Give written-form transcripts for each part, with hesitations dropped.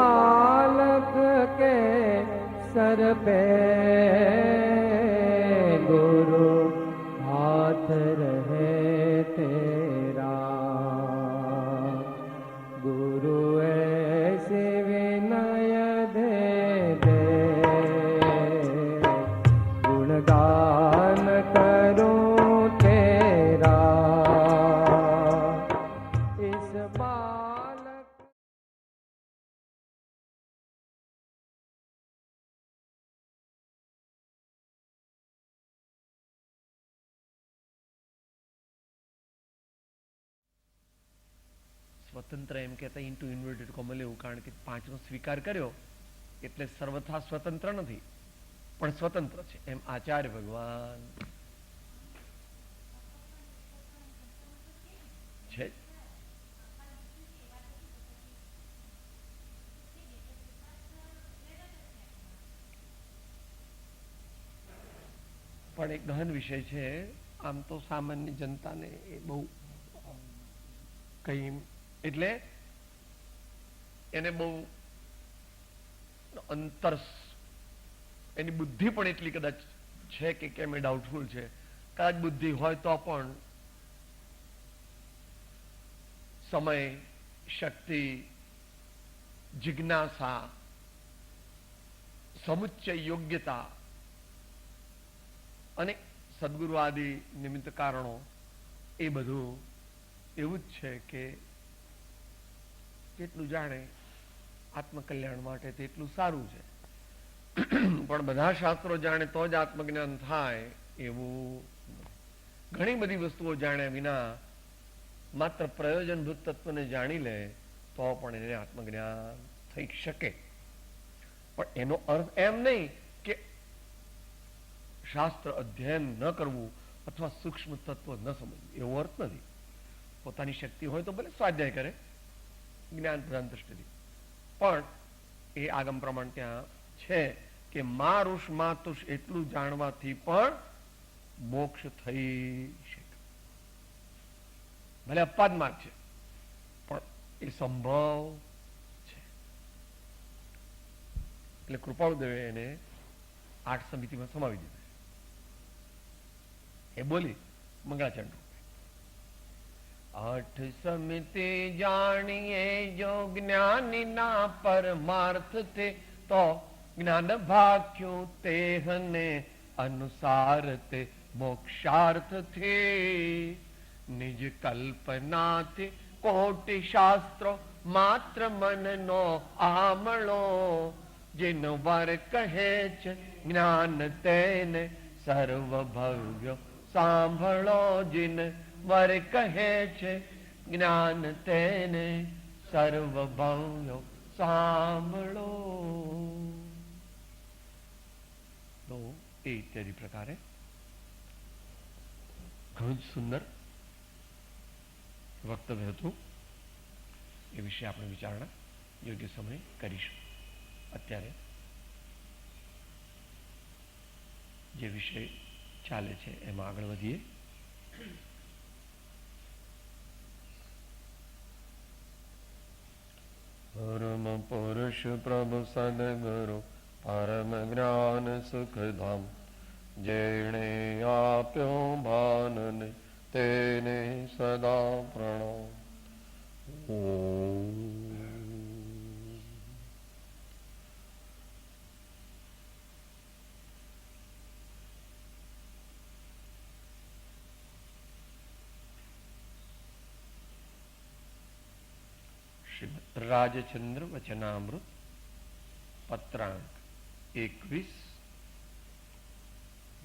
बालक के सर पे गुरु हाथ रहे तेरा, गुरु ऐसे विनय दे दे, गुणगान करूं तेरा इस बालक। સ્વતંત્ર એમ કહેતા ઇન્ટુ ઇન્વર્ટેડ કોમા લેવું, કારણ કે પાંચનો સ્વીકાર કર્યો એટલે સર્વથા સ્વતંત્ર નથી, પણ સ્વતંત્ર છે એમ આચાર્ય ભગવાન છે. પણ એક ગહન વિષય છે. આમ તો સામાન્ય જનતાને એ બહુ કઈ એટલે એને બહુ અંતર, એની બુદ્ધિ પણ એટલી કદાચ છે કે કેમ એ ડાઉટફુલ છે. કદાચ બુદ્ધિ હોય તો પણ સમય, શક્તિ, જિજ્ઞાસા, સમુચ્ચય યોગ્યતા અને સદગુરુ આદિ નિમિત્ત કારણો એ બધું એવું જ છે કે જેટલું જાણે આત્મકલ્યાણ માટે તેટલું સારું છે. પણ બધા શાસ્ત્રો જાણે તો જ આત્મજ્ઞાન થાય એવું. ઘણી બધી વસ્તુઓ જાણ્યા વિના માત્ર પ્રયોજનભૂત તત્વને જાણી લે તો પણ એને આત્મજ્ઞાન થઈ શકે. પણ એનો અર્થ એમ નહીં કે શાસ્ત્ર અધ્યયન ન કરવું અથવા સૂક્ષ્મ તત્વ ન સમજવું, એવો અર્થ નથી. પોતાની શક્તિ હોય તો ભલે સ્વાધ્યાય કરે જ્ઞાન પ્રધાન દ્રષ્ટિથી, પણ એ આગમ પ્રમાણ ત્યાં છે કે મારુષ માતુષ એટલું જાણવાથી પણ મોક્ષ થઈ શકે. ભલે અપાદ માર્ગ છે પણ એ સંભવ છે. એટલે કૃપાળુદેવે એને 8 સમિતિમાં સમાવી દીધું. એ બોલી મંગળાચરણ, 8 સમિતિ જાણીએ જો જ્ઞાની ના પરમાર્થ તે, તો જ્ઞાન ભાખ્યું તેહને અનુસાર તે મોક્ષાર્થ થે. નિજ કલ્પનાથી કોટિ શાસ્ત્રો માત્ર મનનો આમળો, जिन वर कहे छ ज्ञान तेने सर्वभव्य सांभळो, जिन वर कहे छ ज्ञान तेने सर्वभव्य सांभळो. તો એ ઇત્યાદિ પ્રકારે ઘણું જ સુંદર વક્તવ્ય હતું. એ વિશે આપણે વિચારણા યોગ્ય સમય કરીશું. અત્યારે જે વિષય ચાલે છે એમાં આગળ વધીએ. પરમ પુરુષ પ્રભુ સદગુરુ પરમ જ્ઞાન સુખધામ, જેણે આપ્યો ભાનને તેને સદા પ્રણામ. ઓમ રાજચંદ્ર વચનામૃત પત્રાંક 21.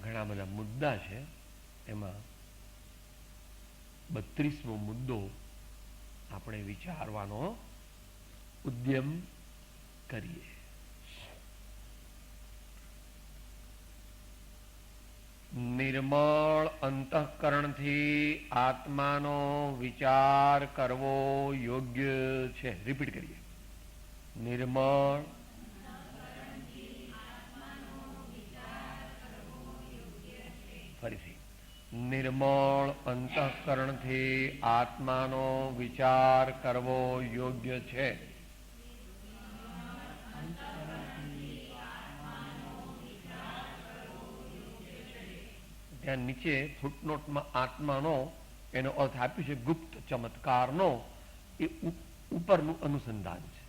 ઘણા બધા મુદ્દા છે, એમાં 32મો મુદ્દો આપણે વિચારવાનો ઉદ્યમ કરીએ. નિર્મળ અંતઃકરણથી આત્માનો વિચાર કરવો યોગ્ય છે. રિપીટ કરીએ. નિર્મળ ફરીથી. નિર્મળ અંતઃકરણથી આત્માનો વિચાર કરવો યોગ્ય છે. ત્યાં નીચે ફૂટનોટમાં આત્માનો એનો અર્થ આપ્યું છે ગુપ્ત ચમત્કારનો, એ ઉપરનું અનુસંધાન છે,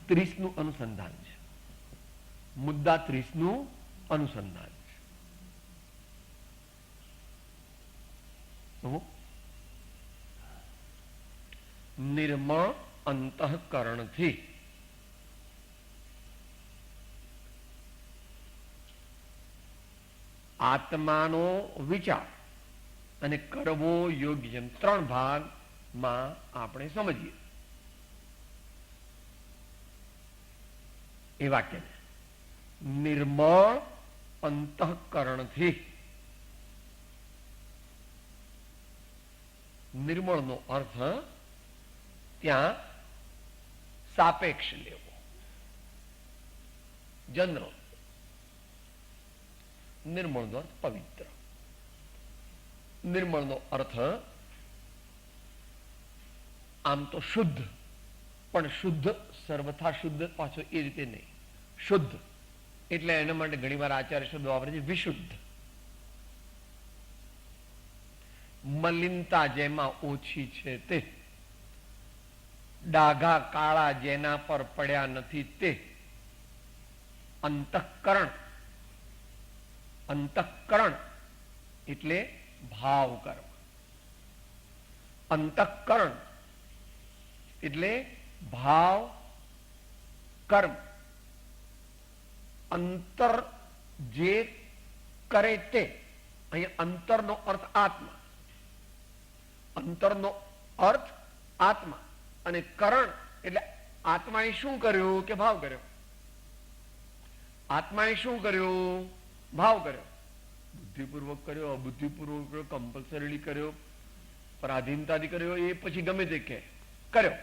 30નું અનુસંધાન છે, મુદ્દા 30નું અનુસંધાન છે. નિર્મળ અંતઃકરણથી આત્માનો વિચાર અને કરવો યોગ્ય, એમ 3 ભાગમાં આપણે સમજીએ એ વાક્યને. નિર્મળ અંતઃકરણથી. નિર્મળનો અર્થ ત્યાં સાપેક્ષ લેવો, જનરલ. નિર્મળનો અર્થ પવિત્ર. નિર્મળનો અર્થ આમ તો શુદ્ધ, પણ શુદ્ધ સર્વથા શુદ્ધ પાછો એ રીતે નહીં. શુદ્ધ એટલે એના માટે ઘણી વાર આચાર્ય શબ્દ વાપરે છે વિશુદ્ધ. મલિનતા જેમાં ઓછી છે તે, ડાઘા કાળા જેના પર પડ્યા નથી તે. અંતઃકરણ. અંતઃકરણ એટલે ભાવ કર્મ. અંતઃકરણ એટલે ભાવ કર્મ. અંતર જે કરે તે. અહીંયા અંતરનો અર્થ આત્મા. અંતરનો અર્થ આત્મા અને કરણ એટલે આત્માએ શું કર્યું કે ભાવ કર્યો. આત્માએ શું કર્યું? ભાવ કર્યો. બુદ્ધિપૂર્વક કર્યો, અબુદ્ધિપૂર્વક કર્યો, કમ્પલસરીલી કર્યો, પરાધીનતાથી કર્યો, એ પછી ગમે તે કે કર્યો.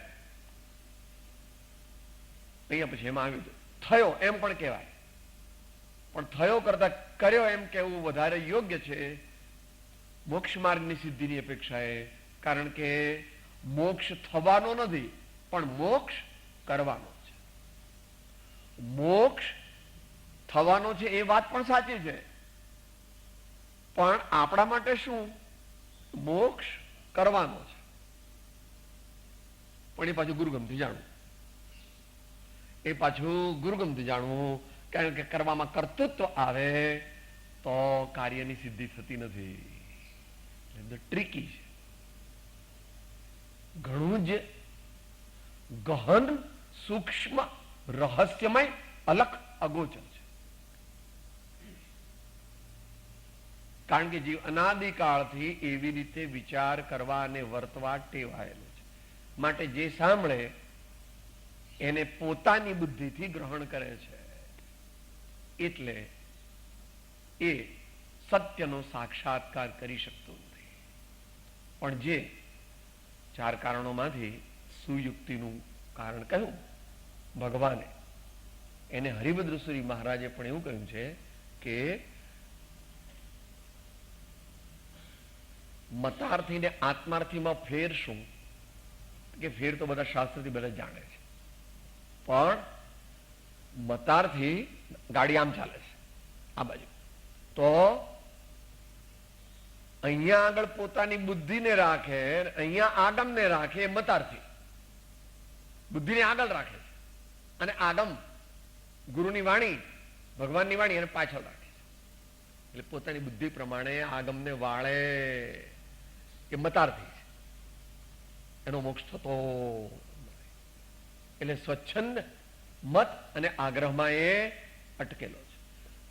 અહીંયા પછી એમાં આવ્યું થયો એમ પણ કહેવાય, પણ થયો કરતા કર્યો એમ કહેવું વધારે યોગ્ય છે મોક્ષ માર્ગની સિદ્ધિની અપેક્ષાએ. કારણ કે મોક્ષ થવાનો નથી, પણ મોક્ષ કરવાનો છે. મોક્ષ થવાનો છે એ વાત પણ સાચી છે, પણ આપણા માટે શું? મોક્ષ કરવાનો છે. પણ એ પાછું ગુરુગમથી જાણવું. એ પાછું ગુરુગમથી જાણવું, કારણ કે કરવામાં કર્તૃત્વ આવે તો કાર્યની સિદ્ધિ થતી નથી. ટ્રીકી છે, ઘણું જ ગહન, સૂક્ષ્મ, રહસ્યમય, અલગ, અગોચર છે. કારણ કે જીવ અનાદિકાળથી એવી રીતે વિચાર કરવા અને વર્તવા ટેવાયેલો છે. માટે જે સાંભળે એને પોતાની બુદ્ધિથી ગ્રહણ કરે છે, એટલે એ સત્યનો સાક્ષાત્કાર કરી શકતો નથી. પણ જે 4 કારણોમાંથી સુયુક્તિનું કારણ કહ્યું ભગવાને, એને હરિભદ્રસુરી મહારાજે પણ એવું કહ્યું છે કે મતાર્થી ને આત્માર્થીમાં ફેર શું? કે ફેર તો બધા શાસ્ત્રથી બધા જાણે છે, પણ મતાર્થી ગાડી આમ ચાલે છે આ બાજુ, તો અહીંયા આગળ પોતાની બુદ્ધિને રાખે, અહીંયા આગમને રાખે. મતાર્થી બુદ્ધિને આગળ રાખે છે અને આગમ ગુરુની વાણી, ભગવાનની વાણી એને પાછળ રાખે છે. એટલે પોતાની બુદ્ધિ પ્રમાણે આગમને વાળે એ મતાર્થી છે, એનો મોક્ષ થતો. એટલે સ્વચ્છંદ મત અને આગ્રહમાં એ અટકેલો છે.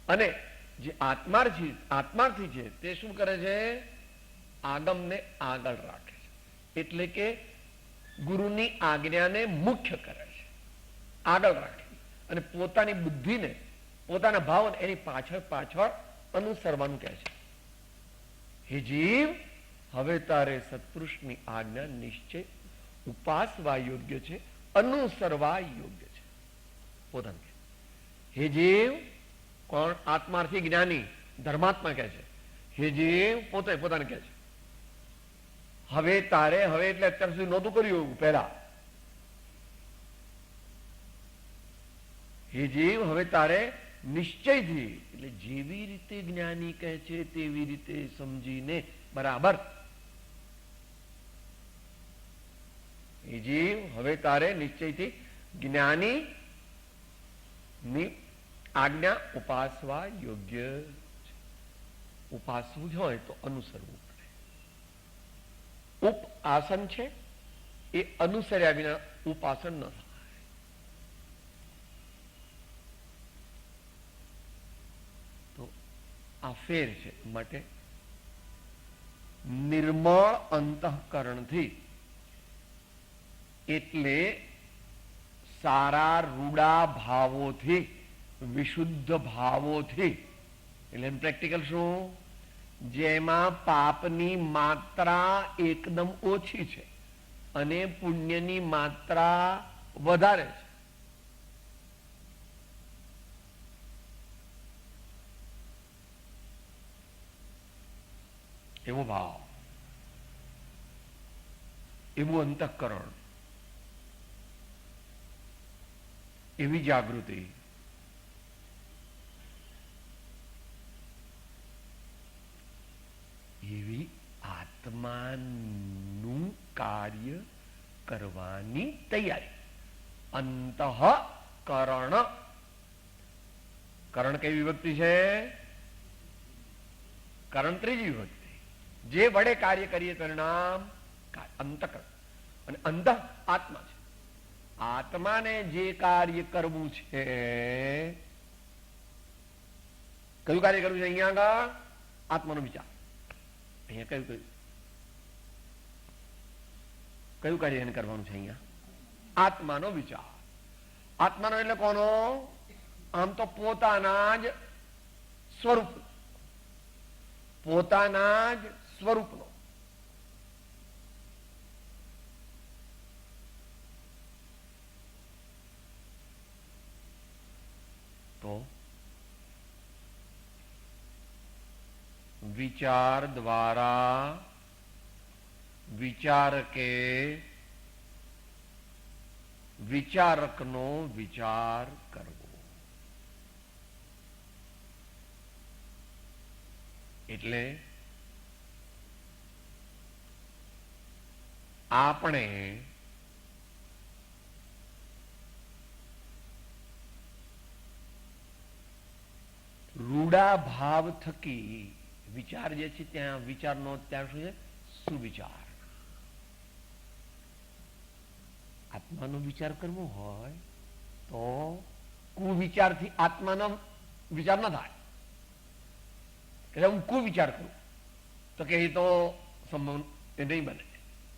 અને જે આત્માર્થી છે તે શું કરે છે? આગમને આગળ રાખે છે. એટલે કે ગુરુની આજ્ઞાને મુખ્ય કરે છે, આગળ રાખે, અને પોતાની બુદ્ધિને, પોતાના ભાવને એની પાછળ પાછળ અનુસરવાનું કહે છે. હે જીવ, હવે તારે સત્પુરુષની આજ્ઞા નિશ્ચય ઉપાસવા યોગ્ય છે, અનુસરવા યોગ્ય છે. પોતાને કહે. હે જીવ, કોણ? આત્માર્થી જ્ઞાની ધર્માત્મા કહે છે. હે જીવ, પોતાને કહે છે. હવે તારે, હવે એટલે અત્યાર સુધી નહોતું કર્યું પહેલા. હે જીવ, હવે તારે નિશ્ચયથી, એટલે જેવી રીતે જ્ઞાની કહે છે તેવી રીતે સમજીને બરાબર એ જીવ હવે તારે નિશ્ચયથી જ્ઞાની ની આજ્ઞા ઉપાસવા યોગ્ય છે. ઉપાસવું હોય તો અનુસરવું પડે. ઉપ આસન છે એ અનુસર્યા વિના ઉપાસન ન થાય. તો આ ફેર છે. માટે નિર્મળ અંતઃકરણથી, એટલે સારા રૂડા ભાવોથી, વિશુદ્ધ ભાવોથી, એટલે પ્રેક્ટિકલ શું? જેમાં પાપની માત્રા એકદમ ઓછી છે અને પુણ્યની માત્રા વધારે છે. એવો ભાવ, એવું અંતઃકરણ, એવી જાગૃતિ, એવી આત્માનું કાર્ય કરવાની તૈયારી. અંતઃકરણ. કરણ કઈ વિભક્તિ છે? કરણ ત્રીજી વિભક્તિ. જે વડે કાર્ય કરીએ તેનું નામ અંતઃકરણ. અને અંતઃ આત્મા છે. આત્માને જે કાર્ય કરવું છે, કયું કાર્ય કરવું છે? અહીંયા આગળ આત્માનો વિચાર. અહીંયા કયું કાર્ય એને કરવાનું છે? અહીંયા આત્માનો વિચાર. આત્માનો એટલે કોનો? આમ તો પોતાના જ સ્વરૂપ, પોતાના જ સ્વરૂપનો. તો વિચાર દ્વારા વિચારકે વિચારકનો વિચાર કરવો. એટલે આપણે રૂડા ભાવ થકી વિચાર જે છે ત્યાં વિચારનો ત્યાં શું છે? સુવિચાર. આત્માનો વિચાર કરવો હોય તો કુવિચારથી આત્માનો વિચાર ન થાય. એટલે હું કુવિચાર કરું તો કે એ તો સંભવ એ નહીં બને.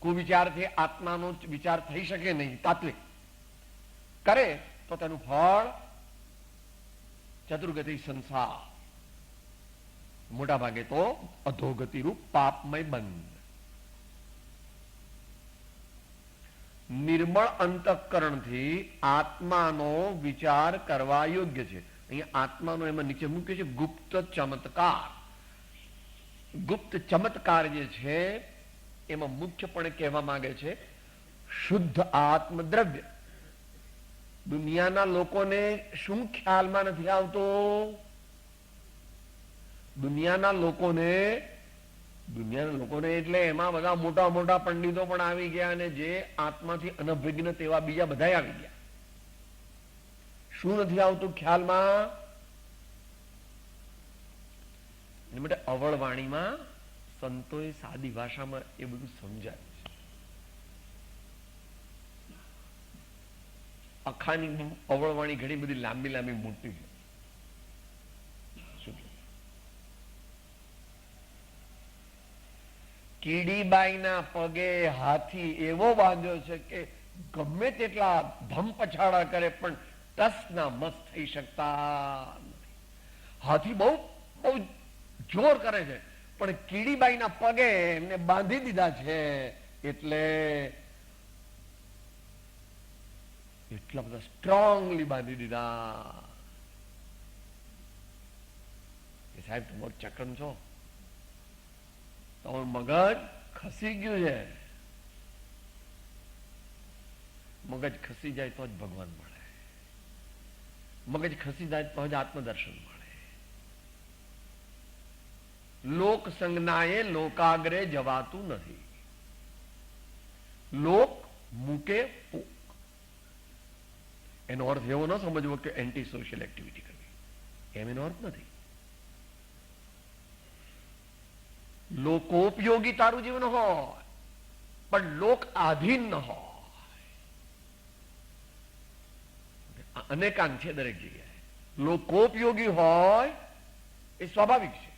કુવિચારથી આત્માનો વિચાર થઈ શકે નહીં. તાત્વિક કરે તો તેનું ફળ ચતુર્ગતિ સંસાર, મોટા ભાગે તો અધોગતિ રૂપ પાપમય બંધ. નિર્મળ અંતઃકરણથી આત્માનો વિચાર કરવા યોગ્ય છે. અહીંયા આત્માનો એમાં નીચે મૂક્યો છે ગુપ્ત ચમત્કાર. ગુપ્ત ચમત્કાર જે છે એમાં મુખ્યપણે કહેવા માંગે છે શુદ્ધ આત્મદ્રવ્ય. દુનિયાના લોકોને શું ખ્યાલમાં નથી આવતો? દુનિયાના લોકોને એટલે એમાં બધા મોટા મોટા પંડિતો પણ આવી ગયા અને જે આત્માથી અનભિજ્ઞ તેવા બીજા બધા આવી ગયા. શું નથી આવતું ખ્યાલમાં? એના માટે અવળવાણીમાં સંતોએ સાદી ભાષામાં એ બધું સમજાયું છે. અખાની અવળવાણી ઘણી બધી લાંબી લાંબી મોટી છે. કીડીબાઈના પગે હાથી એવો બાંધ્યો છે કે ગમે તેટલા ધમ પછાડા કરે પણ ટસના મસ થઈ શકતા નથી. હાથી બહુ બહુ જોર કરે છે પણ કીડીબાઈના પગે એમને બાંધી દીધા છે એટલે એટલા બધા સ્ટ્રોંગલી બાંધી દીધા. એ સાહેબ તમે ચક્કન છો, તમારું મગજ ખસી ગયું છે. મગજ ખસી જાય તો જ ભગવાન મળે. મગજ ખસી જાય તો જ આત્મદર્શન મળે. લોક સંજ્ઞાએ લોકાગ્રે જવાતું નથી. લોક મૂકે પોક. એનો અર્થ એવો ન સમજવો કે એન્ટી સોશિયલ એક્ટિવિટી કરવી, એમ એનો અર્થ નથી. લોકોપયોગી તારું જીવન હોય પણ લોક આધીન ન હોય. અનેકાંત છે દરેક જગ્યાએ. લોકોપયોગી હોય એ સ્વાભાવિક છે,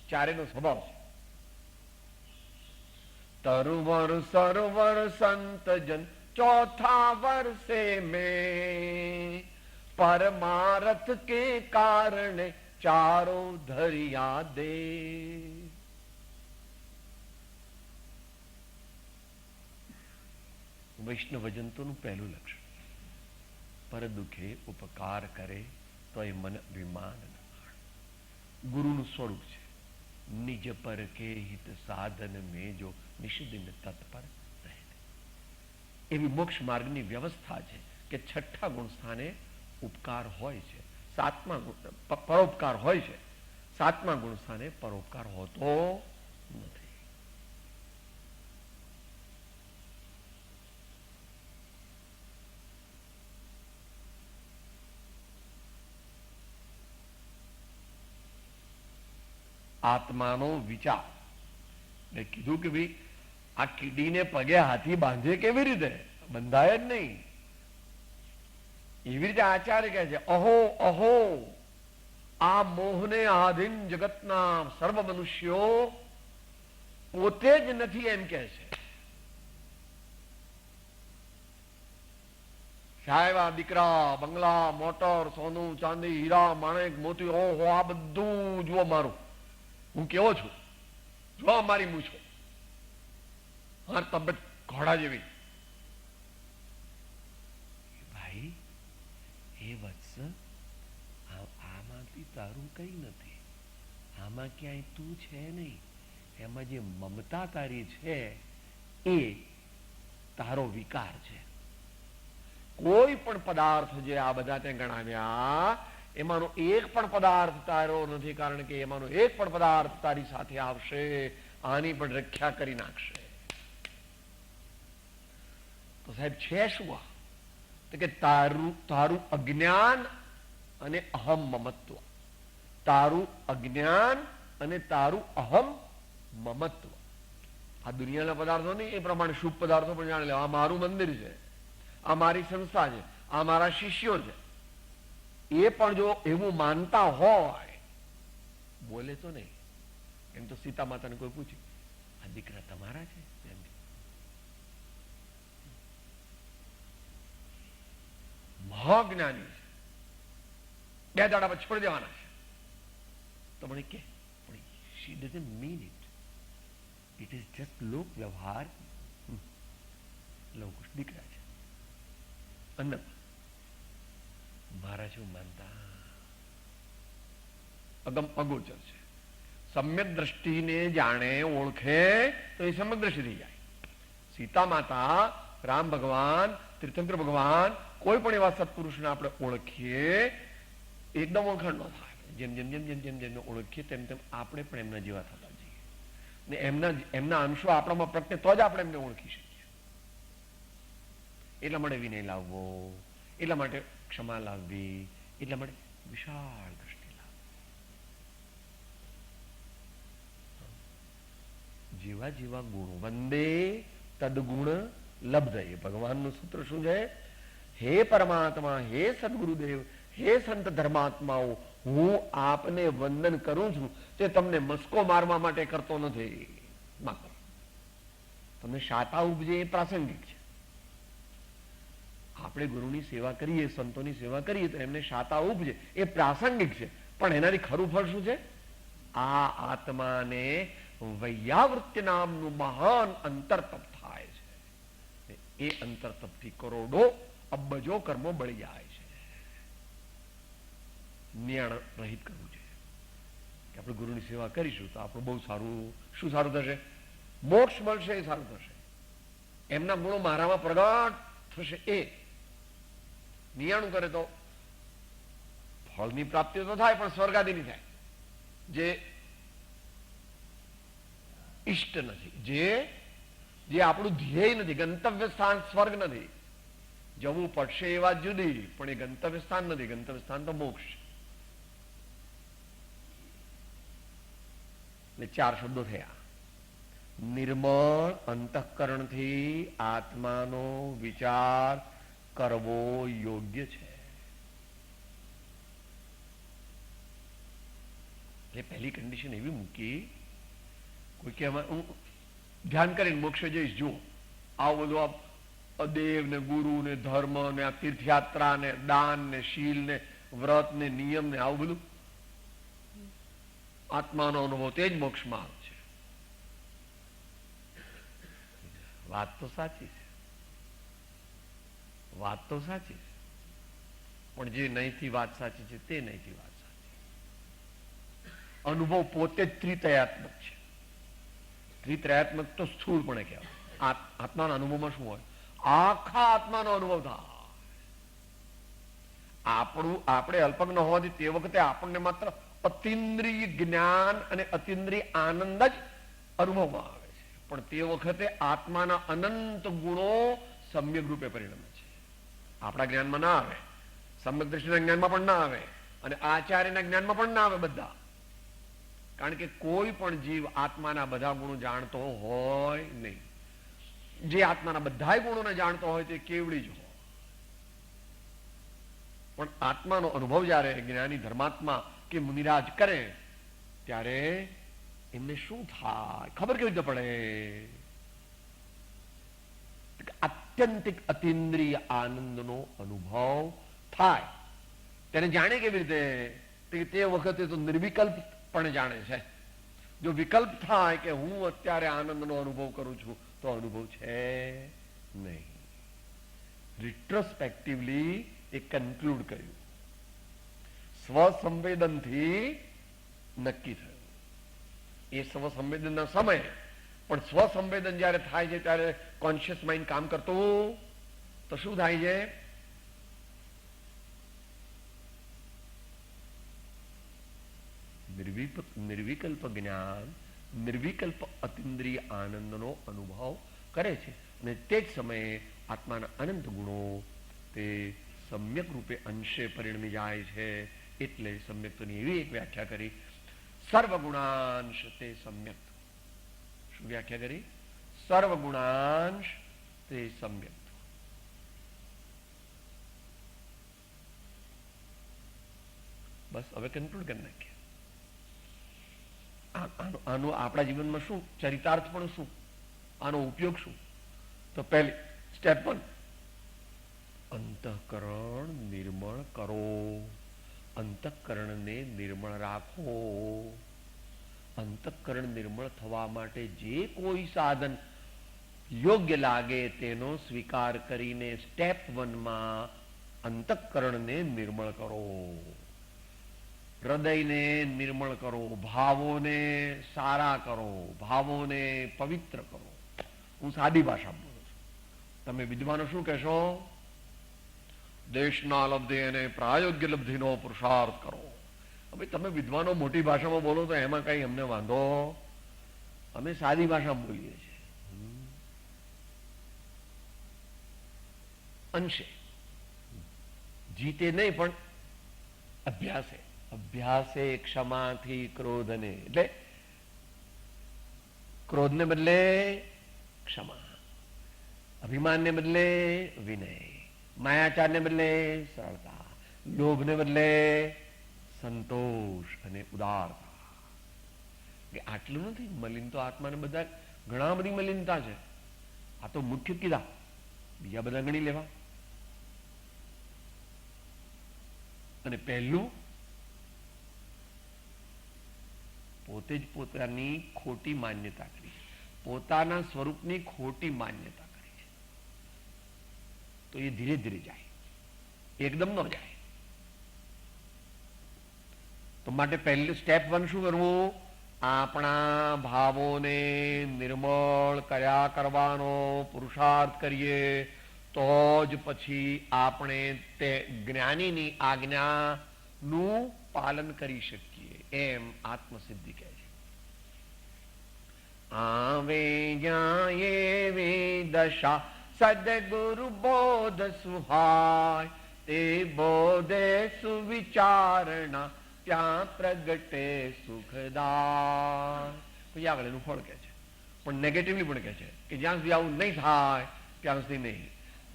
ચારેનો સ્વભાવ છે. તરુવર સરોવર સંત જન ચોથા વર્ષે में परमारथ के कारणे चारो धरिया दे. વૈષ્ણવજંતોનું પહેલું લક્ષણ, પર દુખે ઉપકાર કરે તો એ મન અભિમાન ન માણ. ગુરુનું સ્વરૂપ છે, નિજ પર કે હિત સાધન में જો નિષદિન તત્પર રહે. એવી મોક્ષ માર્ગની વ્યવસ્થા છે કે છઠ્ઠા ગુણ સ્થાને ઉપકાર હોય છે, સાતમા ગુણ પરોપકાર હોય છે, સાતમા ગુણ સ્થાને પરોપકાર હોતો નથી. આત્માનો વિચાર. મેં કીધું કે ભાઈ આ કીડીને પગે હાથી બાંધે કેવી રીતે? બંધાય જ નહીં. એવી રીતે આચાર્ય કહે છે, અહો અહો આ મોહને આધીન જગતના સર્વ મનુષ્યો પોતે જ નથી એમ કે છે. સાહેબ આ દીકરા, બંગલા, મોટર, સોનું, ચાંદી, હીરા, માણેક, મોતી, ઓહો આ બધું જુઓ મારું, હું કેવો છું, જો મારી મૂછો, મારી તબિયત ઘોડા જેવી. ભાઈ એ વત્સ, આમાંથી તારું કઈ નથી, આમાં ક્યાંય તું છે નહીં. એમાં જે મમતા તારી છે એ તારો વિકાર છે. કોઈ પણ પદાર્થ જે આ બધા તે ગણાવ્યા એમાંનો એક પણ પદાર્થ તારો નથી, કારણ કે એમાંનો એક પણ પદાર્થ તારી સાથે આવશે, આની પણ રક્ષા કરી નાખશે. તો સાહેબ છે શું આ? તો કે તારું અજ્ઞાન અને અહમ મમત્વ. તારું અજ્ઞાન અને તારું અહમ મમત્વ. આ દુનિયાના પદાર્થો નહીં, એ પ્રમાણે શુભ પદાર્થો પણ જાણી લે. આ મારું મંદિર છે, આ મારી સંસ્થા છે, આ મારા શિષ્યો છે. એ પણ જો એવું માનતા હોય, બોલે તો નહીં. એમ તો સીતા માતાને કોઈ પૂછ્યું, આ દીકરા તમારા છે? મહાજ્ઞાની છે, 2 દાડા પછી છોડી દેવાના છે. તો મને કે she doesn't mean it. It is just લોક વ્યવહાર. લોકો દીકરા છે, અન્ન મારા શું માનતા? અગમ અગોચર છે. સમ્યક દ્રષ્ટિને જાણે ઓળખે તો એ સમ્યક દ્રષ્ટિ થઈ જાય. સીતા માતા, રામ ભગવાન, તીર્થંકર ભગવાન, કોઈ પણ એવા સત્પુરુષને આપણે ઓળખીએ, એકદમ ઓળખાણ ન થાય. જેમ જેમ જેમ જેમ જેમ જેમ ઓળખીએ તેમ તેમ આપણે પણ એમના જેવા થતા જઈએ, ને એમના અંશો આપણામાં પ્રગટે તો જ આપણે એમને ઓળખી શકીએ. એટલા માટે વિનય લાવવો, એટલા માટે ક્ષમા લાવવી, એટલા માટે વિશાળ દ્રષ્ટિ લાવવી. જેવા જેવા ગુણો વંદે તદગુણ લબ્ધ. એ ભગવાનનું સૂત્ર શું છે? હે પરમાત્મા, હે સદગુરુદેવ, હે સંત ધર્માત્માઓ, હું આપને વંદન કરું છું તે તમને મસ્કો મારવા માટે કરતો નથી. તમને શાતા ઉપજે એ પ્રાસંગિક છે. આપણે ગુરુની સેવા કરીએ, સંતોની સેવા કરીએ તો એમને શાતા ઉપજે એ પ્રાસંગિક છે. પણ એનાથી ખરું ફળ શું છે? આ આત્માને વૈયાવૃત્તિ નામનું મહાન અંતરતપ થાય છે. એ અંતરતપથી કરોડો અબજો કર્મો બળી જાય છે. નિયણ રહિત કરવું છે કે આપણે ગુરુની સેવા કરીશું તો આપણું બહુ સારું. શું સારું થશે? મોક્ષ મળશે, એ સારું થશે. એમના ગુણો મારામાં પ્રગટ થશે. એ 99 કરે તો ફળની પ્રાપ્તિ તો થાય, પણ સ્વર્ગાદિની થાય, જે ઈષ્ટ નથી, જે આપણું ધ્યેય નથી, ગંતવ્ય સ્થાન સ્વર્ગ નથી. જવું પડશે એ વાત જુદી, પણ એ ગંતવ્ય સ્થાન નથી. ગંતવ્ય સ્થાન તો મોક્ષ. એટલે 4 શબ્દો થયા. નિર્મળ અંતઃકરણથી આત્માનો વિચાર કરવો યોગ્ય છે. એટલે પહેલી કન્ડિશન એવી મૂકી, કોઈ કે હું ધ્યાન કરીને મોક્ષ જઈશ, જુઓ આવું બધું દેવ ને ગુરુ ને ધર્મ ને આ તીર્થયાત્રા ને દાન ને શીલ ને વ્રત ને નિયમ ને આવું બધું આત્માનો અનુભવ તે જ મોક્ષ માર્ગ છે. વાત તો સાચી છે, વાત તો સાચી છે, પણ જે નહીંથી વાત સાચી છે તે નહીંથી વાત સાચી. અનુભવ પોતે જ ત્રિતયાત્મક છે. ત્રિત્રયાત્મક તો સ્થૂળપણે કહેવાય. આત્માના અનુભવમાં શું હોય? આખા આત્માનો અનુભવ થાય. આપણે અલ્પજ્ઞ હોવાથી તે વખતે આપણને માત્ર અતિન્દ્રિય જ્ઞાન અને અતિન્દ્રિય આનંદ જ અનુભવમાં આવે છે, પણ તે વખતે આત્માના અનંત ગુણો સમ્યક રૂપે પરિણમે છે. આપણા જ્ઞાનમાં ના આવે, સમ્યક દ્રષ્ટિના જ્ઞાનમાં પણ ના આવે, અને આચાર્યના જ્ઞાનમાં પણ ના આવે બધા. કારણ કે કોઈ પણ જીવ આત્માના બધા ગુણો જાણતો હોય નહીં. જે આત્માના બધા ગુણોને જાણતો હોય તે કેવડી જ હોય. પણ આત્માનો અનુભવ જ્યારે જ્ઞાની ધર્માત્મા કે મુનિરાજ કરે ત્યારે એમને શું થાય ખબર કેવી રીતે પડે? આત્યંતિક અતિન્દ્રિય આનંદનો અનુભવ થાય. તેને જાણે કેવી રીતે? તે વખતે તો નિર્વિકલ્પ પણ જાણે છે. જો વિકલ્પ થાય કે હું અત્યારે આનંદનો અનુભવ કરું છું તો અનુભવ છે નહીં. રિટ્રોસ્પેક્ટિવલી એ કન્ક્લુડ કર્યું, સ્વસંવેદનથી નક્કી થયું. એ સ્વસંવેદનના સમયે પણ સ્વસંવેદન જ્યારે થાય છે ત્યારે કોન્શિયસ માઇન્ડ કામ કરતું તો શું થાય છે? નિર્વિકલ્પ જ્ઞાન, નિર્વિકલ્પ અતિન્દ્રિય આનંદનો અનુભવ કરે છે. અને તે જ સમયે આત્માના અનંત ગુણો તે સમ્યક રૂપે અંશે પરિણમી જાય છે. એટલે સમ્યક્તની એવી એક વ્યાખ્યા કરી, સર્વગુણાંશ તે સમ્યક. શું વ્યાખ્યા કરી? સર્વગુણાંશ તે સમ્યક. બસ હવે કન્ક્લુડ કરી નાખીએ. આનો આપણા જીવનમાં શું ચરિતાર્થ પણ શું, આનો ઉપયોગ શું? તો પહેલી સ્ટેપ 1, અંતઃકરણ નિર્મળ કરો. અંતઃકરણને નિર્મળ રાખો. અંતઃકરણ નિર્મળ થવા માટે જે કોઈ સાધન યોગ્ય લાગે તેનો સ્વીકાર કરીને સ્ટેપ 1માં અંતઃકરણને નિર્મળ કરો. હૃદયને નિર્મળ કરો, ભાવોને સારા કરો, ભાવોને પવિત્ર કરો. હું સાદી ભાષા બોલું છું. તમે વિદ્વાનો શું કહેશો? દેશના લબ્ધિ અને પ્રાયોગ્ય લબ્ધિનો પુરુષાર્થ કરો. હવે તમે વિદ્વાનો મોટી ભાષામાં બોલો તો એમાં કઈ અમને વાંધો. અમે સાદી ભાષામાં બોલીએ છીએ. અંશે જીતે નહીં પણ અભ્યાસે. અભ્યાસે ક્ષમાથી ક્રોધને, એટલે ક્રોધને બદલે ક્ષમા, અભિમાનને બદલે વિનય, માયાચારને બદલે સરળતા, લોભને બદલે સંતોષ અને ઉદારતા. આટલું નથી. મલિન તો આત્માને બધા ઘણા બધી મલિનતા છે. આ તો મુખ્ય કીધા, બીજા બધા ગણી લેવા. અને પહેલું, પોતે જ પોતાની ખોટી માન્યતા કરી, પોતાના સ્વરૂપની ખોટી માન્યતા કરી છે. તો એ ધીરે ધીરે જાય, એકદમ ન જાય. તો માટે પહેલું સ્ટેપ 1 શું કરવું? આપણા ભાવોને નિર્મળ કર્યા કરવાનો પુરુષાર્થ કરીએ. તો જ પછી આપણે તે જ્ઞાનીની આજ્ઞાનું પાલન કરી શકીએ. એમ આત્મસિદ્ધિ કહે છે. આવે જાય એવી દશા સદગુરુ બોધ સુહાય, તે બોધે સુવિચારણા ત્યાં પ્રગટે સુખદાય. પછી આગળ એનું ફળ કહે છે, પણ નેગેટિવલી પણ કહે છે કે જ્યાં સુધી આવું નહીં થાય ત્યાં સુધી નહીં.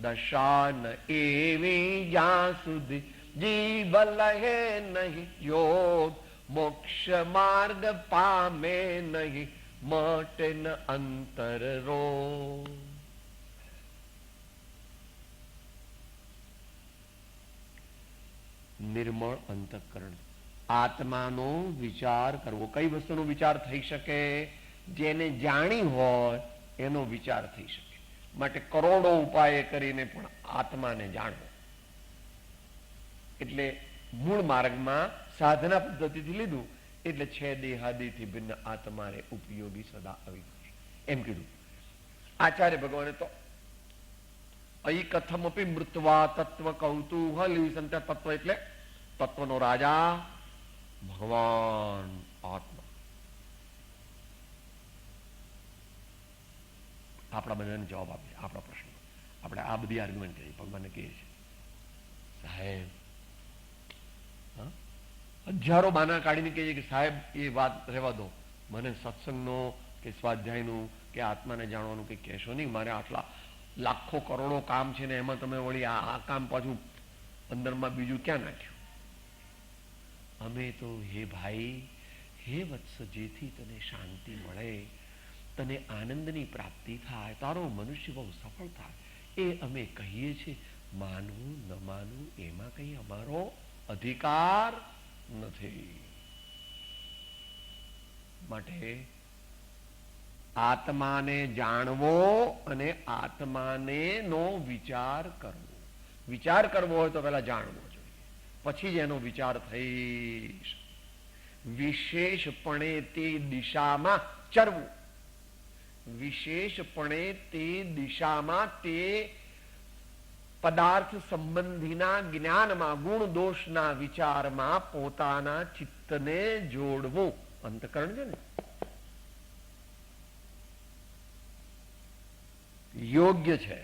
દશા ન એવી જ્યાં સુધી જીવ લહે નહીં યોગ, મોક્ષ માર્ગ પામે નહીં મટે ન અંતર રોગ. નિર્મળ અંતઃકરણ, આત્માનો વિચાર કરવો. કઈ વસ્તુનો વિચાર થઈ શકે? જેને જાણી હોય એનો વિચાર થઈ શકે. માટે કરોડો ઉપાય કરીને પણ આત્માને જાણવો. એટલે મૂળ માર્ગમાં સાધના પદ્ધતિથી લીધું એટલે છે દેહાદિથી ભિન્ન આત્માને ઉપયોગી સદા અવિનાશી એમ કીધું આચાર્ય ભગવાને. તો અહીં કથમપી મૃત્વા તત્વ કૌતૂહલી સંત. તત્વ એટલે તત્વનો રાજા ભગવાન આત્મા. આપણા બધાને જવાબ આપે આપણા પ્રશ્નો. આપણે આ બધી આર્ગ્યુમેન્ટ કરી ભગવાનને કહીએ છીએ, સાહેબ હજારો બાના કાઢીને કહીએ કે સાહેબ એ વાત રહેવા દો, મને સત્સંગનો કે સ્વાધ્યાયનું કે આત્માને જાણવાનું કંઈ કહેશો નહીં. મારે આટલા લાખો કરોડો કામ છે ને એમાં તમે વળી આ કામ પાછું અંદરમાં બીજું ક્યાં નાખ્યું? અમે તો હે ભાઈ, હે વત્સ, જેથી તને શાંતિ મળે, તને આનંદની પ્રાપ્તિ થાય, તારો મનુષ્ય બહુ સફળ થાય, એ અમે કહીએ છીએ. માનવું ન માનવું એમાં કઈ અમારો અધિકાર નથી. માટે આત્માને જાણવો અને આત્માને નો વિચાર કરવો. વિચાર કરવો હોય તો પહેલા જાણવો જોઈએ, પછી જ એનો વિચાર થઈ શકે. વિશેષપણે તે દિશામાં ચરવું. વિશેષપણે તે દિશામાં તે પદાર્થ સંબંધીના જ્ઞાનમાં ગુણ દોષના વિચારમાં પોતાના ચિત્તને જોડવું. અંતકરણ છે ને, યોગ્ય છે.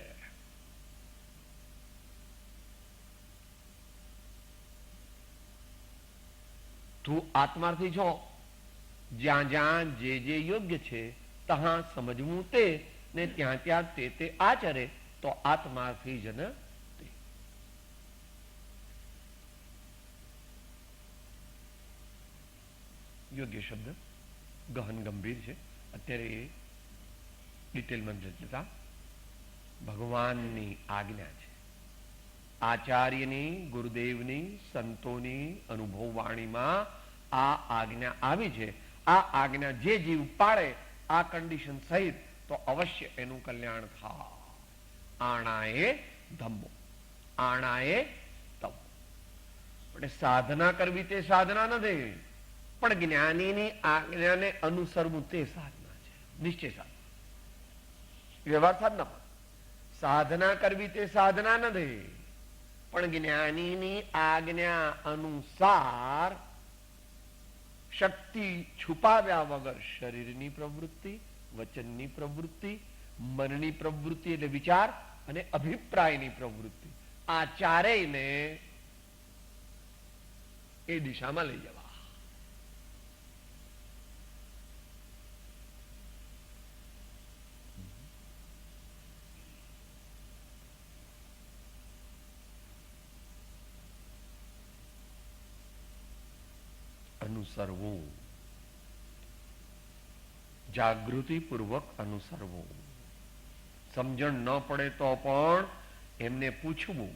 તું આત્માર્થી છો, જ્યાં જ્યાં જે જે યોગ્ય છે ત્યાં સમજવું તે, ને ત્યાં ત્યાં તે આચરે તો આત્માર્થી જન તે. યોગ્ય શબ્દ ગહન ગંભીર છે. અત્યારે એ ડિટેલમાં જતા ભગવાનની આજ્ઞા છે. આચાર્યની, ગુરુદેવની, સંતોની અનુભવ વાણીમાં આ આજ્ઞા આવી છે. આ આજ્ઞા જે જીવ પાળે આ કન્ડિશન સહિત તો અવશ્ય એનું કલ્યાણ થાય. આણાએ ધમ્મો, આણાએ તમ. એટલે સાધના કરવી તે સાધના નથી, પણ જ્ઞાનીની આજ્ઞાને અનુસરવું તે સાધના છે. નિશ્ચય સાધના, વ્યવહાર સાધના. સાધના કરવી તે સાધના નથી, પણ જ્ઞાનીની આજ્ઞા અનુસાર શક્તિ છુપાવ્યા વગર શરીરની પ્રવૃત્તિ, વચનની પ્રવૃત્તિ, મનની પ્રવૃત્તિ એટલે વિચાર, અને અભિપ્રાયની પ્રવૃત્તિ, આ ચારેયને એ દિશામાં લઈ જવા. અનુસરવું, જાગૃતિપૂર્વક અનુસરવું. સમજણ ન પડે તો પણ એમને પૂછવું,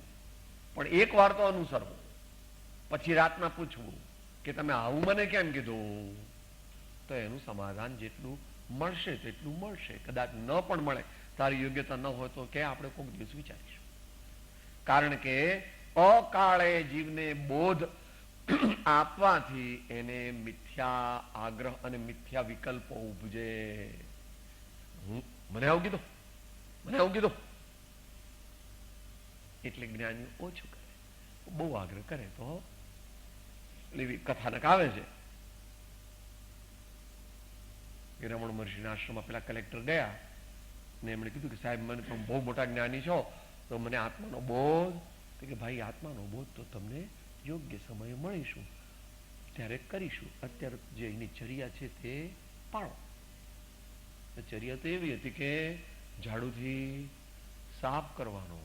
પણ એક વાર તો અનુસરવું, પછી રાતના પૂછવું કે તમે આવું મને કેમ કીધું, તો એનું સમાધાન જેટલું મળશે તેટલું મળશે. કદાચ ન પણ મળે, તારી યોગ્યતા ન હોય તો કે આપણે કોઈક દિવસ વિચારીશું. કારણ કે અકાળે જીવને બોધ આપવાથી એને મિથ્યા આગ્રહ અને મિથ્યા વિકલ્પો ઉપજે. મને આવું કીધું, મને આવું કીધું, એટલે જ્ઞાની ઓછું કરે. બહુ આગ્રહ કરે તો એવી કથાનક આવે છે કે રમણ મહર્ષિના આશ્રમમાં પેલા કલેક્ટર ગયા ને એમણે કીધું કે સાહેબ મને તમે બહુ મોટા જ્ઞાની છો તો મને આત્માનો બોધ, કે ભાઈ આત્માનો બોધ તો તમને યોગ્ય સમયે મળીશું ત્યારે કરીશું, અત્યારે જે એની ચર્યા છે તે પાળો. ચર્યા તો એવી હતી કે ઝાડુથી સાફ કરવાનો.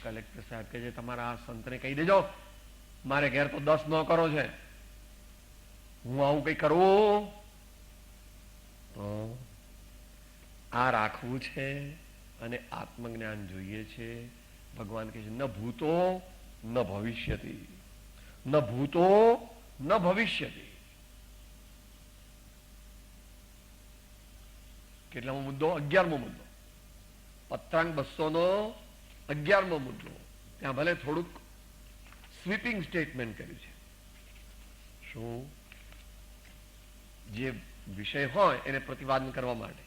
કલેક્ટર સાહેબ કે છે તમારા સંતને કહી દેજો મારે ઘેર તો 10 નોકરો છે, હું આવું કઈ કરવું તો આ રાખવું છે અને આત્મજ્ઞાન જોઈએ છે. ભગવાન કહે છે ન ભૂતો ન ભવિષ્યતિ, ન ભૂતો ન ભવિષ્યતિ. કેટલામો મુદ્દો? 11મો મુદ્દો. પત્રાંક 200 નો 11મો મુદ્દો. ત્યાં ભલે થોડુંક સ્વીપિંગ સ્ટેટમેન્ટ કર્યું છે. શું? જે વિષય હોય એને પ્રતિપાદન કરવા માટે.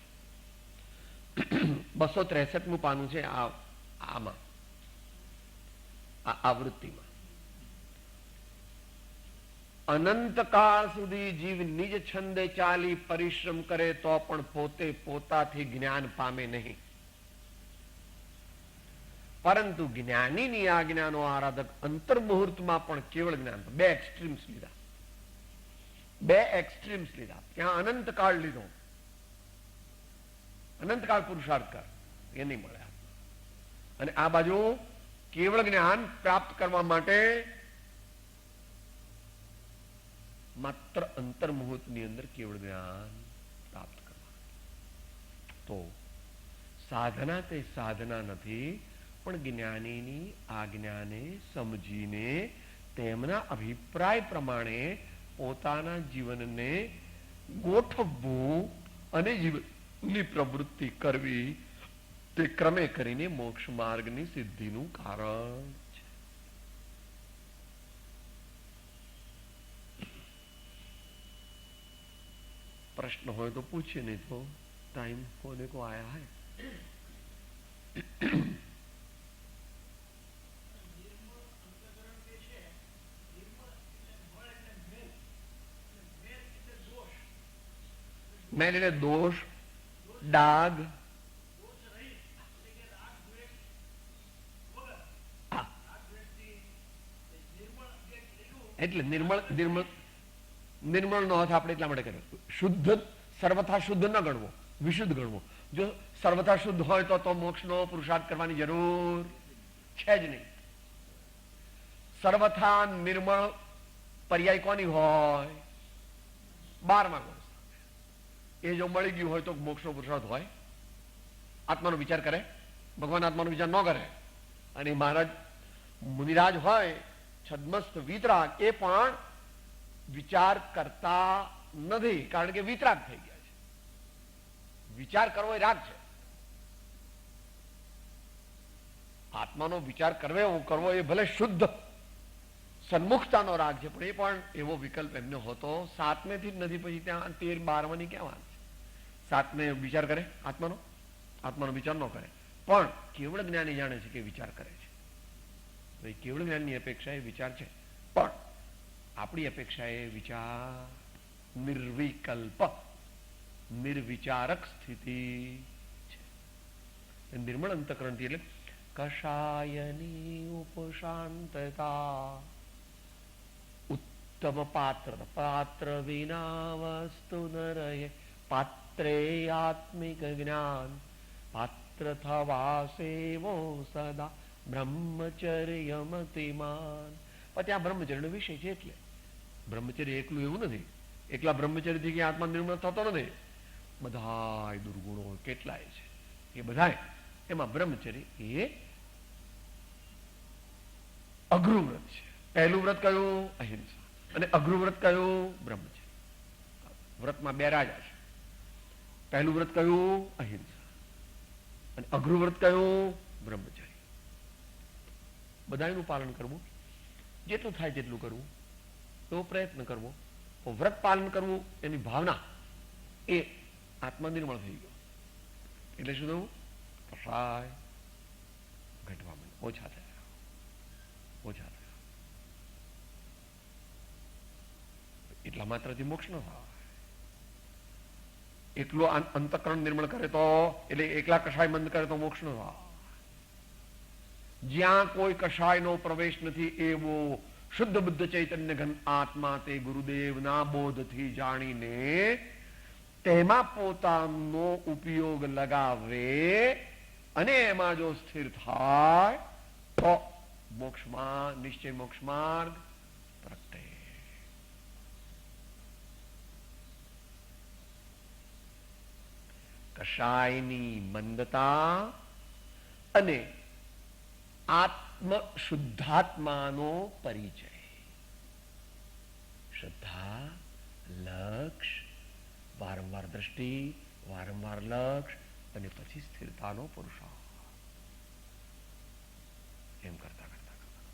263મું પાનું છે આમાં, આ આવૃત્તિમાં. અનંતકાળ સુધી જીવ નિજ છંદે ચાલી પરિશ્રમ કરે તો પણ પોતે પોતાથી જ્ઞાન પામે નહીં, પરંતુ જ્ઞાનીની આજ્ઞાનો આરાધક અંતર્મુહૂર્તમાં પણ કેવળ જ્ઞાન. બે એક્સ્ટ્રીમ્સ લીધા, બે એક્સ્ટ્રીમ્સ લીધા. ત્યાં અનંતકાળ લીધો, અનંતકાળ પુરુષાર્થ કર, એ નહીં મળે. અને આ બાજુ કેવળ જ્ઞાન પ્રાપ્ત કરવા માટે માત્ર અંતર્મુહૂર્તની અંદર કેવળ જ્ઞાન પ્રાપ્ત કરવા. તો સાધના તે સાધના નથી, પણ જ્ઞાનીની આજ્ઞાને સમજીને તેમના અભિપ્રાય પ્રમાણે પોતાના જીવનને ગોઠવવું અને જીવનની પ્રવૃત્તિ કરવી, તે ક્રમે કરીને મોક્ષ માર્ગની સિદ્ધિનું કારણ છે. प्रश्न हो तो पूछिए, नहीं तो टाइम होने को आया है. मैंने ले दोष, डाग, એટલે નિર્મળ નિર્મળ નિર્મળ નો અર્થ આપણે એટલા માટે કર્યો શુદ્ધ, સર્વથા શુદ્ધ ન ગણવો, વિશુદ્ધ ગણવો. જો સર્વથા શુદ્ધ હોય તો મોક્ષનો પુરુષાર્થ કરવાની જરૂર છે જ નહીં. સર્વથા નિર્મળ પર્યાય કોની હોય? 12મા ગુણ. એ જો મળી ગયું હોય તો મોક્ષનો પુરુષાર્થ હોય. આત્માનો વિચાર કરે, ભગવાન આત્માનો વિચાર ન કરે. અને મહારાજ મુનિરાજ હોય છદ્મસ્ત વીતરાગ, એ પણ વિચાર કરતા નથી, કારણ કે વિતરાગ થઈ ગયા છે. વિચાર કરવો એ રાગ છે. આત્માનો વિચાર કરવો એ ભલે શુદ્ધ સન્મુખતાનો રાગ છે, પણ એ પણ એવો વિકલ્પ એમને હોતો 7મે થી જ નથી. પછી ત્યાં 13, 12માની ક્યાં વાત છે? 7મે વિચાર કરે આત્માનો, આત્માનો વિચાર ન કરે. પણ કેવળ જ્ઞાની જાણે છે કે વિચાર કરે છે. કેવળ જ્ઞાનની અપેક્ષા એ વિચાર છે, પણ આપણી અપેક્ષા એ વિચાર નિર્વિકલ્પ, નિર્વિચારક સ્થિતિ છે. નિર્મળ અંતકરણથી એટલે કષાયની ઉપશાંતતા, ઉત્તમ પાત્ર, પાત્ર વિના વસ્તુ ન રહે, પાત્રે આત્મિક જ્ઞાન, પાત્ર થવા સેવો સદા બ્રહ્મચર્યમતિમાન. પછી આ બ્રહ્મચર્યનો વિષય છે. એટલે બ્રહ્મચર્ય એકલું એવું નથી, એકલા બ્રહ્મચર્યથી કે આત્મા નિર્મળ થતો નથી. બધાય દુર્ગુણો કેટલાય છે, એ બધાય એમાં બ્રહ્મચર્ય એ અઘરું વ્રત છે. પહેલું વ્રત કયું? અહિંસા. અને અઘરું વ્રત કયું? બ્રહ્મચર્ય. વ્રતમાં 2 રાજા છે. પહેલું વ્રત કયું? અહિંસા. અને અઘરું વ્રત કયું? બ્રહ્મચર્ય. બધાનું પાલન કરવું, જેટલું થાય તેટલું કરવું, એવો પ્રયત્ન કરવો. વ્રત પાલન કરવું એની ભાવના એ આત્મા નિર્મળ થઈ ગયો. એટલે શું થયું? કષાય ઘટવા માંડ્યા, ઓછા થયા, ઓછા થયા. એટલા માત્રથી મોક્ષ ન થાય. એટલું અંતઃકરણ નિર્મળ કરે તો, એટલે એકલા કષાય બંધ કરે તો મોક્ષ ન થાય. જ્યાં કોઈ કષાયનો પ્રવેશ નથી એવો શુદ્ધ બુદ્ધ ચૈતન્ય ઘન આત્મા તે ગુરુદેવના બોધથી જાણીને તેમાં પોતાનો ઉપયોગ લગાવે અને એમાં જો સ્થિર થાય તો મોક્ષમાં નિશ્ચય મોક્ષ માર્ગ પ્રગટે. કષાયની મંદતા અને આત્મ શુદ્ધાત્માનો પરિચય. શ્રદ્ધા, લક્ષ, વારંવાર દ્રષ્ટિ, વારંવાર લક્ષ અને પછી સ્થિરતાનો પુરુષાર્થ. એમ કરતા કરતા કરતા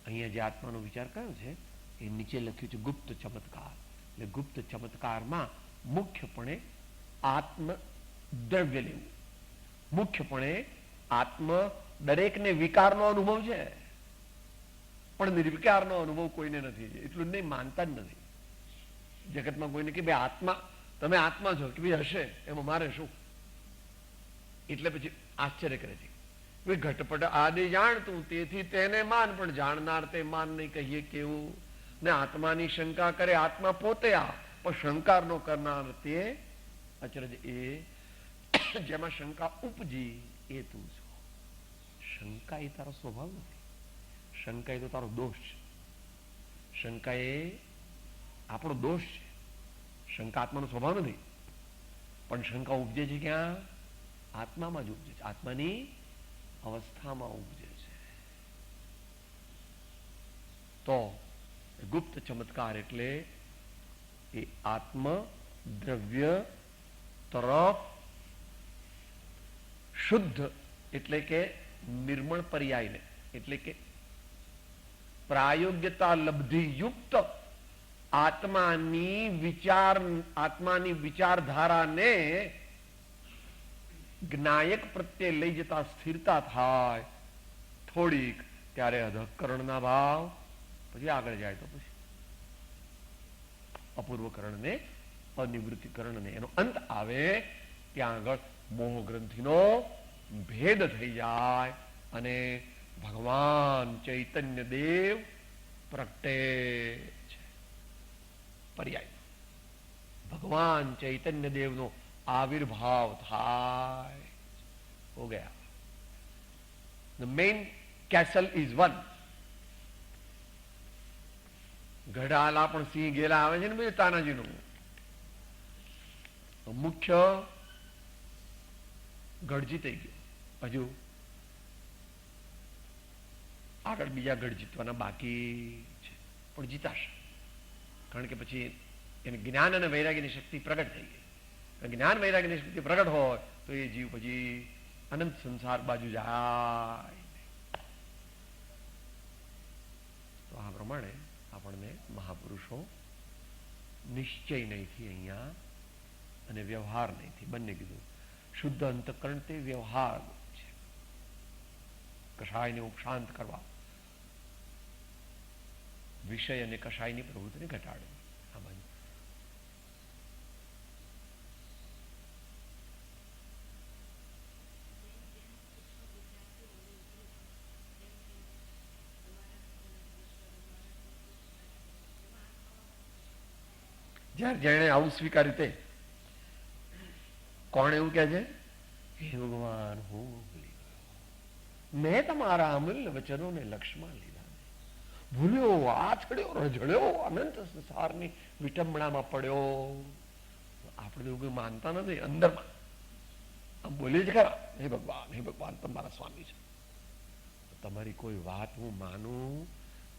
અહીંયા જે આત્માનો વિચાર કર્યો છે એ નીચે લખ્યું છે ગુપ્ત ચમત્કાર. એટલે ગુપ્ત ચમત્કારમાં મુખ્યપણે આત્મ દ્રવ્ય લેવું. મુખ્યપણે આત્મ દરેકને વિકારનો અનુભવ છે પણ નિર્વિકારનો અનુભવ કોઈને નથી. એટલું નહીં, માનતા જ નથી જગતમાં કોઈને કે ભાઈ આત્મા, તમે આત્મા છો કે ભાઈ હશે એમાં મારે શું. એટલે પછી આશ્ચર્ય કરે છે ઘટપટ આદિ જાણતું તેથી તેને માન, પણ જાણનાર તે માન નહીં કહીએ કેવું. ને આત્માની શંકા કરે આત્મા પોતે આ, પણ શંકા નો કરનાર તે અચરજ એ જેમાં શંકા ઉપજી એ તું છો. શંકા એ તારો સ્વભાવ નથી, શંકા એ તો તારો દોષ છે. શંકા એ આપણો દોષ છે. શંકા આત્માનો સ્વભાવ નથી, પણ શંકા ઉપજે છે ક્યાં? આત્મામાં જ ઉપજે છે, આત્માની અવસ્થામાં ઉપજે છે. તો ગુપ્ત ચમત્કાર એટલે એ આત્મ દ્રવ્ય તરફ શુદ્ધ એટલે કે નિર્મળ પર્યાયને, એટલે કે પ્રાયોગ્યતા લબ્ધિ યુક્ત આત્માની વિચારધારાને જ્ઞાયક પ્રત્યે લઈ જતા સ્થિરતા થાય થોડીક, ત્યારે અધઃકરણના ભાવ, પછી આગળ જાય તો પછી અપૂર્વકરણને, અનિવૃત્તિકરણને એનો અંત આવે. ત્યાં આગળ મોહ ગ્રંથિનો ભેદ થઈ જાય અને ભગવાન ચૈતન્ય દેવ પ્રગટે છે. પર્યાય ભગવાન ચૈતન્ય દેવનો આવિર્ભાવ થાય. હો ગયા. The main castle is one. ગઢાલા પણ સિંહ ગેલા આવે છે ને બધું તાનાજીનું. મુખ્ય ગઢ જીતાઈ ગયો. હજુ આગળ બીજા ગઢ જીતવાના બાકી છે, પણ જીતાશે. કારણ કે પછી એને જ્ઞાન અને વૈરાગ્યની શક્તિ પ્રગટ થઈ ગઈ. જ્ઞાન વૈરાગ્યની શક્તિ પ્રગટ હોય તો એ જીવ પછી અનંત સંસાર બાજુ જાય. તો આ પ્રમાણે આપણને મહાપુરુષો નિશ્ચય નહીંથી અહીંયા અને વ્યવહાર નહીંથી બંને કીધું. શુદ્ધ અંતઃકરણ તે વ્યવહાર છે. કષાયને ઉપશાંત કરવા, વિષય અને કષાયની પ્રવૃત્તિને ઘટાડવી. આ બાજુ જ્યારે જેણે આવું સ્વીકાર્યું તે કોણ એવું કહે છે? હે ભગવાન, હું ભૂલી ગયો. મેં તમારા અમૂલ્ય વચનોને લક્ષ્યમાં લીધા. ભૂલ્યો, આછડ્યો, રઝળ્યો, અનંત સંસારની વિટંબણામાં પડ્યો. આપણે એવું કઈ માનતા નથી. અંદરમાં આમ બોલીએ જ ખરા, હે ભગવાન તમારા સ્વામી છે. તમારી કોઈ વાત હું માનું,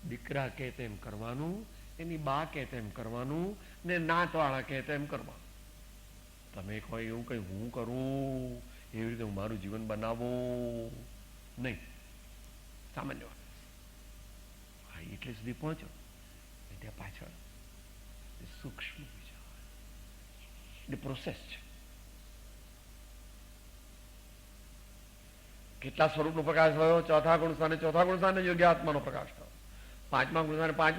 દીકરા કહે તેમ કરવાનું, એની બા કહે તેમ કરવાનું, ને નાતવાળા કહે તેમ કરવાનું. તમે કોઈ એવું કઈ હું કરું એવી રીતે હું મારું જીવન બનાવું નહીં. સામાન્ય વાત. એટલે સુધી પહોંચો ત્યાં પાછળ સૂક્ષ્મ વિચાર એટલે પ્રોસેસ છે. કેટલા સ્વરૂપનો પ્રકાશ થયો? ચોથા ગુણ સ્થાને યોગ્ય આત્માનો પ્રકાશ થયો. પાંચમા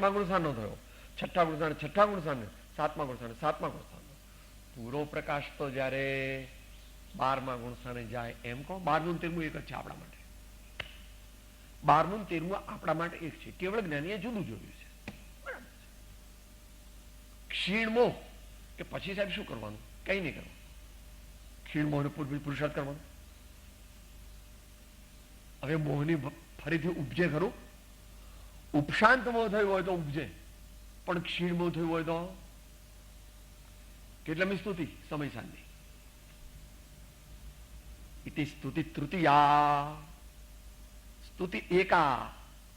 ગુણ સ્થાનનો થયો. છઠ્ઠા ગુણ સ્થાને સાતમા ગુણ સ્થાનનો. પૂરો પ્રકાશ તો જયારે 12મા ગુણ સ્થાને જાય એમ કહો. 12મું 13મું એક જ છે આપણા માટે. 12મું 13મું આપણા માટે એક છે. કેવળ જ્ઞાનીએ જુદું જોયું છે. બરાબર છે. ક્ષીણમોહ કે પછી સાહેબ શું કરવાનું? કઈ નહીં કરવાનું. ક્ષીણમોહને પુરુષાર્થ કરવાનો. હવે મોહની ફરીથી ઉપજે ખરું? ઉપશાંત મોહ થયું હોય તો ઉપજે, પણ ક્ષીણ મોહ થયું હોય તો કેટલામી સ્તુતિ? સમય સાંજની. ઇતિ સ્તુતિ તૃતીયા. સ્તુતિ એકા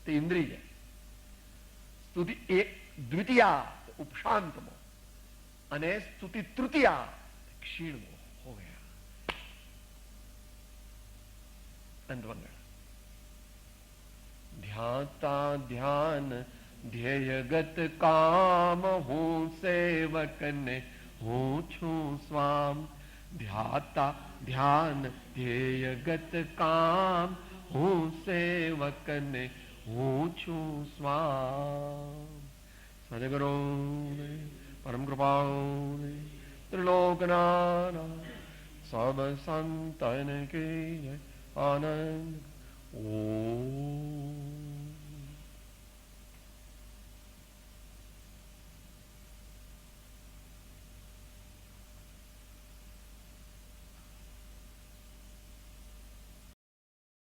તે ઇન્દ્રિય, સ્તુતિ એક દ્વિતીયા ઉપશાંત મોહ, અને સ્તુતિ તૃતીયા ક્ષીણ મોહ હો ગયા. અંતવંગળ. ધ્યાતા ધ્યાન ધ્યેયગત કામ, હું સેવકને હું છું સ્વામ. ધ્યાતા ધ્યાન ધ્યેયગત કામ, હું સેવકને હું છું સ્વામ. સદગુરુ પરમ કૃપાળુ ત્રિલોકનાથ સબ સંતન કે આનંદ. ઓમ